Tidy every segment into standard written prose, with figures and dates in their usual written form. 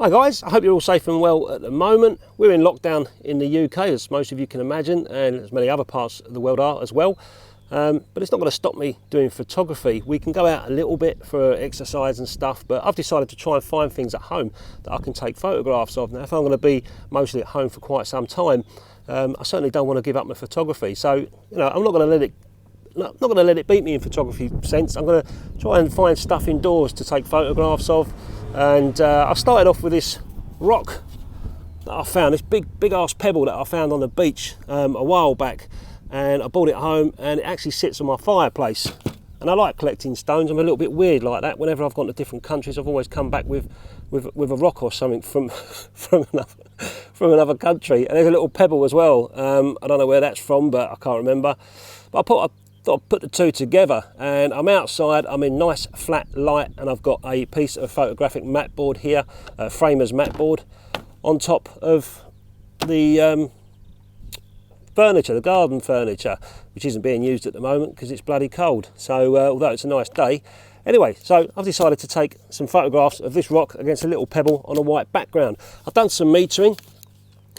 Hi guys, I hope you're all safe and well at the moment. We're in lockdown in the UK, as most of you can imagine, and as many other parts of the world are as well. But it's not going to stop me doing photography. We can go out a little bit for exercise and stuff, but I've decided to try and find things at home that I can take photographs of. Now, if I'm going to be mostly at home for quite some time, I certainly don't want to give up my photography. So, you know, I'm not going to let it beat me in photography sense. I'm going to try and find stuff indoors to take photographs of. And I started off with this rock that I found, this big ass pebble that I found on the beach a while back, and I brought it home, and it actually sits on my fireplace. And I like collecting stones. I'm a little bit weird like that. Whenever I've gone to different countries, I've always come back with a rock or something from another country. And there's a little pebble as well. I don't know where that's from, but I can't remember. But I thought I'd put the two together, and I'm outside, I'm in nice flat light, and I've got a piece of photographic mat board here, a framer's mat board, on top of the furniture, the garden furniture, which isn't being used at the moment because it's bloody cold. So although it's a nice day, anyway, so I've decided to take some photographs of this rock against a little pebble on a white background. I've done some metering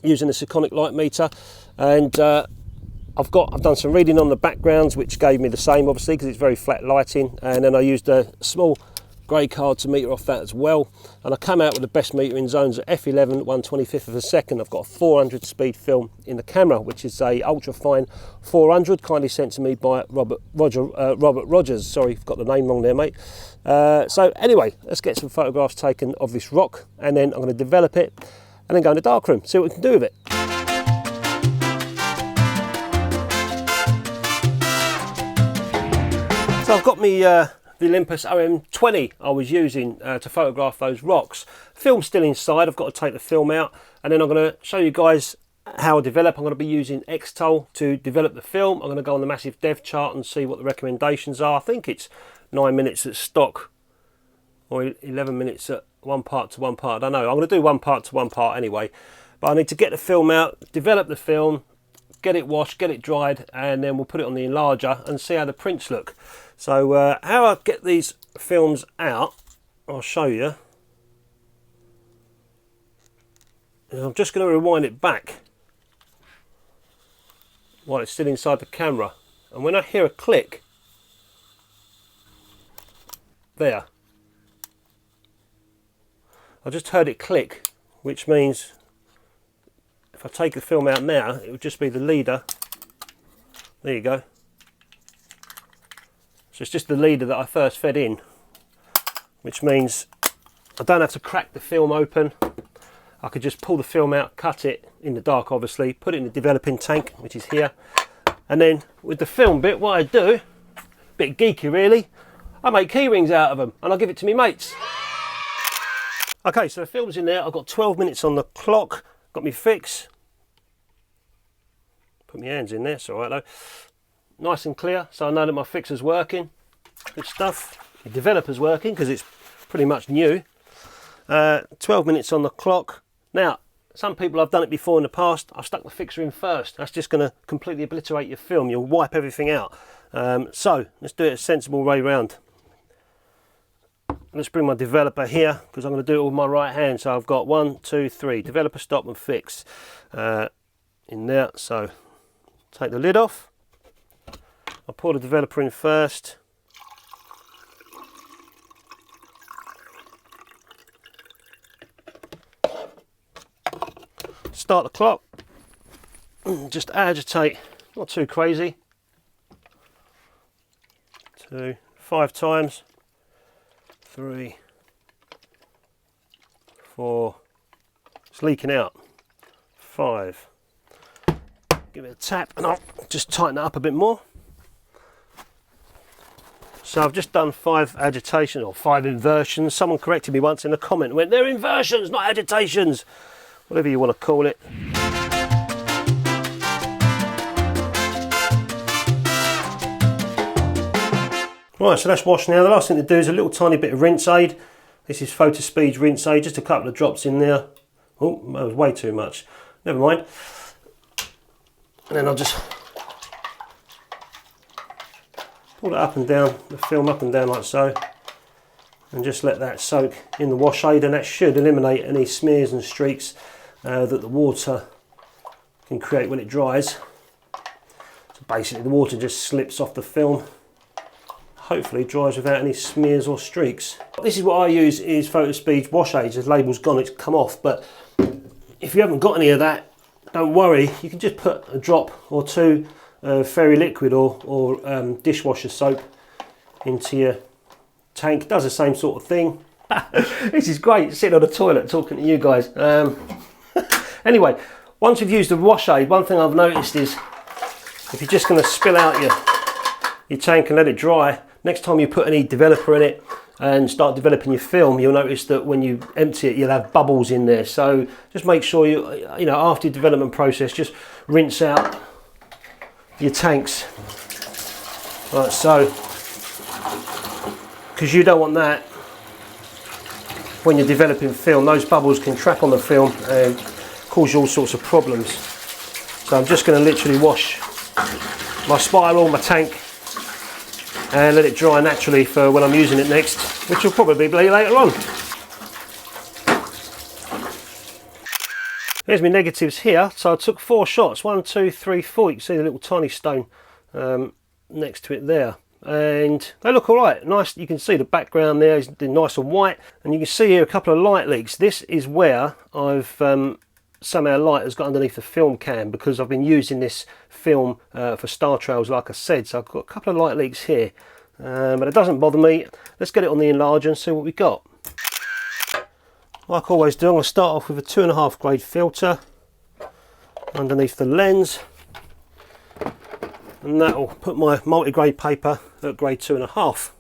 using a Selenium light meter, and I've done some reading on the backgrounds, which gave me the same, obviously, because it's very flat lighting. And then I used a small grey card to meter off that as well. And I come out with the best metering zones at f11, 1/25 of a second. I've got a 400 speed film in the camera, which is a Ultrafine 400, kindly sent to me by Robert Rogers. Sorry, I've got the name wrong there, mate. So anyway, let's get some photographs taken of this rock, and then I'm going to develop it, and then go in the darkroom, see what we can do with it. So I've got me the Olympus OM20 I was using to photograph those rocks. Film's still inside. I've got to take the film out, and then I'm going to show you guys how I develop. I'm going to be using XTOL to develop the film. I'm going to go on the massive dev chart and see what the recommendations are. I think it's 9 minutes at stock, or 11 minutes at 1 part to 1 part. I don't know. I'm going to do 1 part to 1 part anyway. But I need to get the film out, develop the film, get it washed, get it dried, and then we'll put it on the enlarger and see how the prints look. So how I get these films out, I'll show you. And I'm just going to rewind it back while it's still inside the camera. And when I hear a click, there, I just heard it click, which means if I take the film out now, it would just be the leader. There you go. So it's just the leader that I first fed in, which means I don't have to crack the film open. I could just pull the film out, cut it in the dark obviously, put it in the developing tank, which is here. And then with the film bit, what I do, a bit geeky really, I make key rings out of them and I give it to me mates. Okay, so the film's in there. I've got 12 minutes on the clock, got me fix. Put my hands in there, it's all right though. Nice and clear, so I know that my fixer's working. Good stuff. The developer's working because it's pretty much new. 12 minutes on the clock. Now, some people, I've done it before in the past, I've stuck the fixer in first. That's just going to completely obliterate your film. You'll wipe everything out. So let's do it a sensible way round. Let's bring my developer here because I'm going to do it with my right hand. So I've got 1, 2, 3. Developer, stop and fix in there. So take the lid off. I'll pour the developer in first. Start the clock. Just agitate, not too crazy. 2, 5 times. 3, 4. It's leaking out. 5. Give it a tap and I'll just tighten it up a bit more. So I've just done 5 agitations or 5 inversions. Someone corrected me once in a comment and went, they're inversions, not agitations. Whatever you want to call it. Right, so that's washed now. The last thing to do is a little tiny bit of rinse aid. This is Photospeed's rinse aid, just a couple of drops in there. Oh, that was way too much. Never mind. And then I'll just pull it up and down, the film up and down like so. and just let that soak in the wash aid, and that should eliminate any smears and streaks that the water can create when it dries. So basically the water just slips off the film, hopefully dries without any smears or streaks. This is what I use, is Photospeed's wash aids. The label's gone, it's come off, but if you haven't got any of that, don't worry, you can just put a drop or two of fairy liquid or dishwasher soap into your tank. It does the same sort of thing. This is great, sitting on the toilet talking to you guys. Anyway, once you've used the wash aid, one thing I've noticed is if you're just going to spill out your tank and let it dry, next time you put any developer in it and start developing your film, you'll notice that when you empty it, you'll have bubbles in there. So just make sure you know, after your development process, just rinse out your tanks like so, because you don't want that when you're developing film. Those bubbles can trap on the film and cause you all sorts of problems. So I'm just going to literally wash my spiral, my tank, and let it dry naturally for when I'm using it next, which will probably be later on. Here's my negatives here. So I took 4 shots, 1, 2, 3, 4. You can see the little tiny stone next to it there, and they look all right. Nice. You can see the background there is nice and white, and you can see here a couple of light leaks. This is where I've somehow light has got underneath the film cam, because I've been using this film for star trails, like I said. So I've got a couple of light leaks here, but it doesn't bother me. Let's get it on the enlarger and see what we got. Like I always do, I'm going to start off with a 2.5 grade filter underneath the lens, and that will put my multi-grade paper at grade 2.5.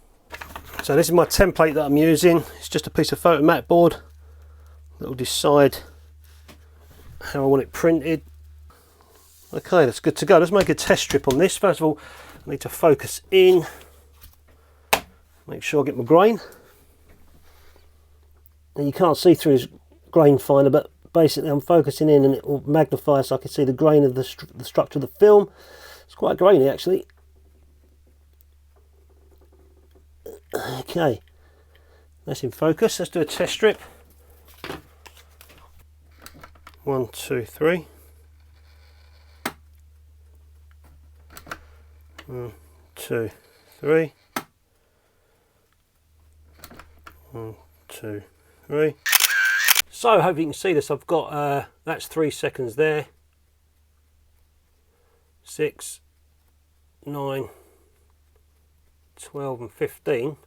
So this is my template that I'm using. It's just a piece of photo mat board that will decide how I want it printed. Okay, that's good to go. Let's make a test strip on this. First of all, I need to focus in, make sure I get my grain. And you can't see through his grain finder, but basically I'm focusing in and it will magnify so I can see the grain of the structure of the film. It's quite grainy actually. Okay, that's in focus. Let's do a test strip. 1, 2, 3. 1, 2, 3. 1, 2, 3. So I hope you can see this. I've got that's 3 seconds there. 6, 9, 12 and 15.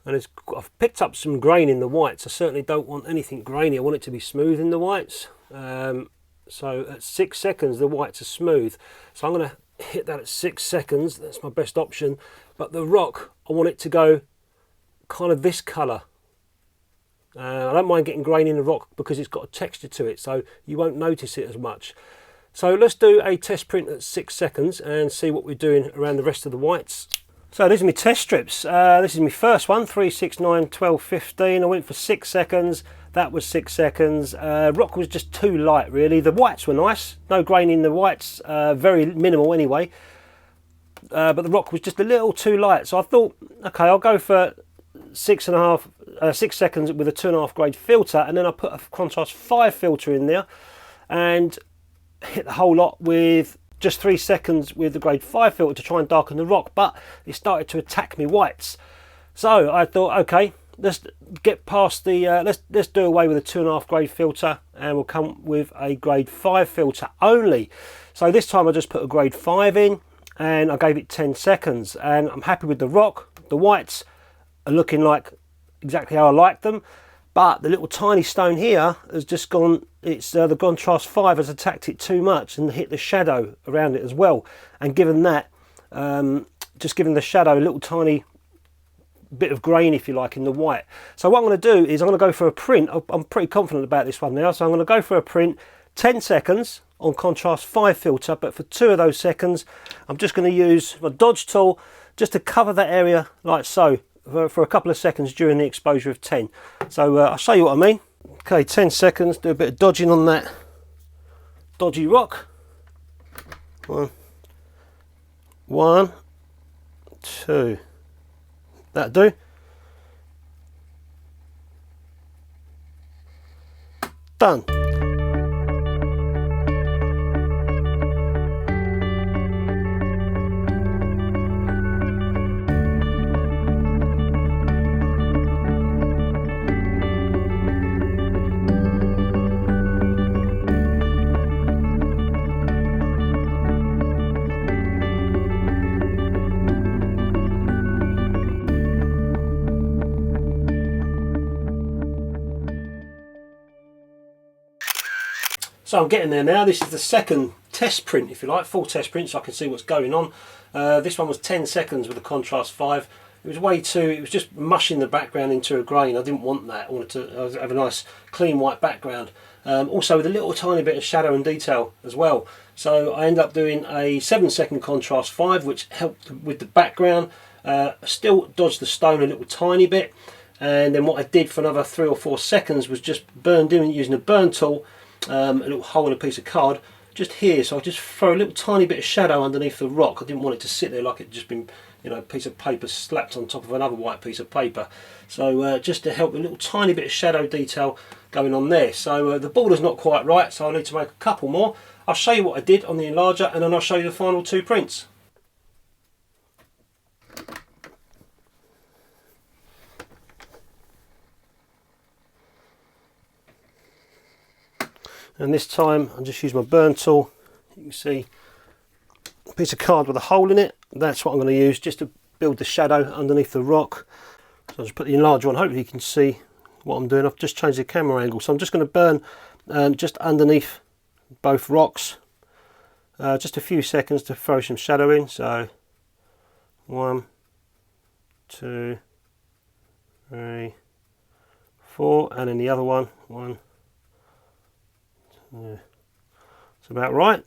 And I've picked up some grain in the whites. I certainly don't want anything grainy. I want it to be smooth in the whites. So at 6 seconds the whites are smooth. So I'm going to hit that at 6 seconds. That's my best option. But the rock, I want it to go kind of this colour. I don't mind getting grain in the rock because it's got a texture to it, so you won't notice it as much. So let's do a test print at 6 seconds and see what we're doing around the rest of the whites. So these are my test strips. This is my first one, 3, 6, 9, 12, 15. I went for 6 seconds. That was 6 seconds. Rock was just too light really. The whites were nice. No grain in the whites. Very minimal anyway. But the rock was just a little too light. So I thought, okay, I'll go for 6 seconds with a 2.5 grade filter, and then I put a contrast 5 filter in there and hit the whole lot with just 3 seconds with the grade 5 filter to try and darken the rock, but it started to attack me whites. So I thought, okay, let's get past the let's do away with a 2.5 grade filter and we'll come with a grade 5 filter only. So this time I just put a grade 5 in and I gave it 10 seconds, and I'm happy with the rock. The whites are looking like exactly how I like them, but the little tiny stone here has just gone, it's the contrast 5 has attacked it too much and hit the shadow around it as well, and given that just giving the shadow a little tiny bit of grain, if you like, in the white. So what I'm going to do is I'm going to go for a print. I'm pretty confident about this one now, so I'm going to go for a print 10 seconds on contrast 5 filter, but for 2 of those seconds I'm just going to use my dodge tool just to cover that area like so for a couple of seconds during the exposure of 10. So I'll show you what I mean. Okay, 10 seconds, do a bit of dodging on that dodgy rock. 1, 2, that'll do. Done. So I'm getting there now. This is the second test print, if you like, full test print, so I can see what's going on. This one was 10 seconds with a contrast 5. It was way too, it was just mushing the background into a grain. I didn't want that. I wanted to have a nice clean white background. Also with a little tiny bit of shadow and detail as well. So I ended up doing a 7-second contrast 5, which helped with the background. Still dodged the stone a little tiny bit. And then what I did for another 3 or 4 seconds was just burned in using a burn tool. A little hole in a piece of card just here, so I just throw a little tiny bit of shadow underneath the rock. I didn't want it to sit there like it just been, you know, a piece of paper slapped on top of another white piece of paper. So just to help a little tiny bit of shadow detail going on there. So the border's not quite right, so I need to make a couple more. I'll show you what I did on the enlarger, and then I'll show you the final 2 prints. And this time I'll just use my burn tool. You can see a piece of card with a hole in it. That's what I'm going to use just to build the shadow underneath the rock. So I'll just put the enlarger on. Hopefully you can see what I'm doing. I've just changed the camera angle. So I'm just going to burn just underneath both rocks. Just a few seconds to throw some shadow in. So 1, 2, 3, 4, and then the other one. 1. Yeah, it's about right.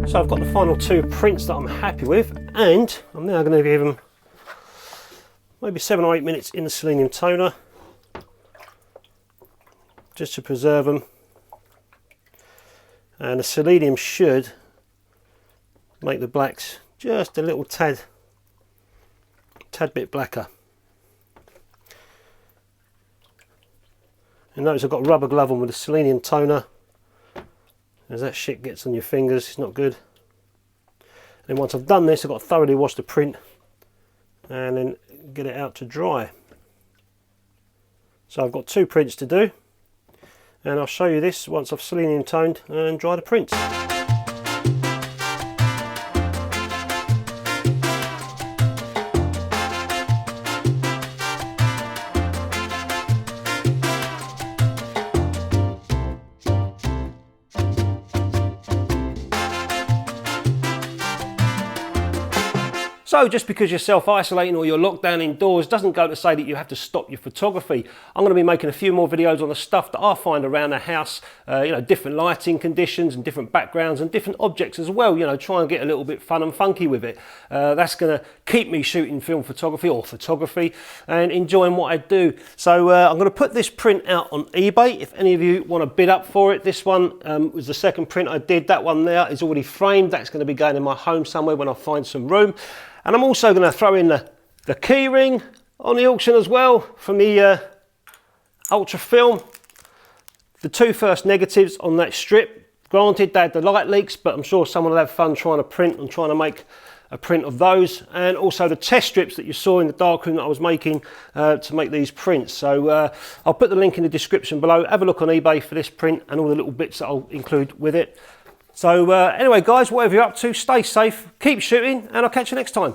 So I've got the final 2 prints that I'm happy with, and I'm now going to give them maybe 7 or 8 minutes in the Selenium toner just to preserve them. And the Selenium should make the blacks just a little tad bit blacker. And notice I've got a rubber glove on with the Selenium toner. As that shit gets on your fingers, it's not good. And once I've done this, I've got to thoroughly wash the print and then get it out to dry. So I've got 2 prints to do, and I'll show you this once I've Selenium toned and dry the prints. So just because you're self-isolating or you're locked down indoors doesn't go to say that you have to stop your photography. I'm going to be making a few more videos on the stuff that I find around the house, you know, different lighting conditions and different backgrounds and different objects as well, you know, try and get a little bit fun and funky with it. That's going to keep me shooting film photography or photography and enjoying what I do. So I'm going to put this print out on eBay if any of you want to bid up for it. This one was the second print I did. That one there is already framed. That's going to be going in my home somewhere when I find some room. And I'm also going to throw in the key ring on the auction as well from the Ultra film. The 2 first negatives on that strip. Granted, they had the light leaks, but I'm sure someone will have fun trying to print and trying to make a print of those. And also the test strips that you saw in the darkroom that I was making to make these prints. So I'll put the link in the description below. Have a look on eBay for this print and all the little bits that I'll include with it. So anyway guys, whatever you're up to, stay safe, keep shooting, and I'll catch you next time.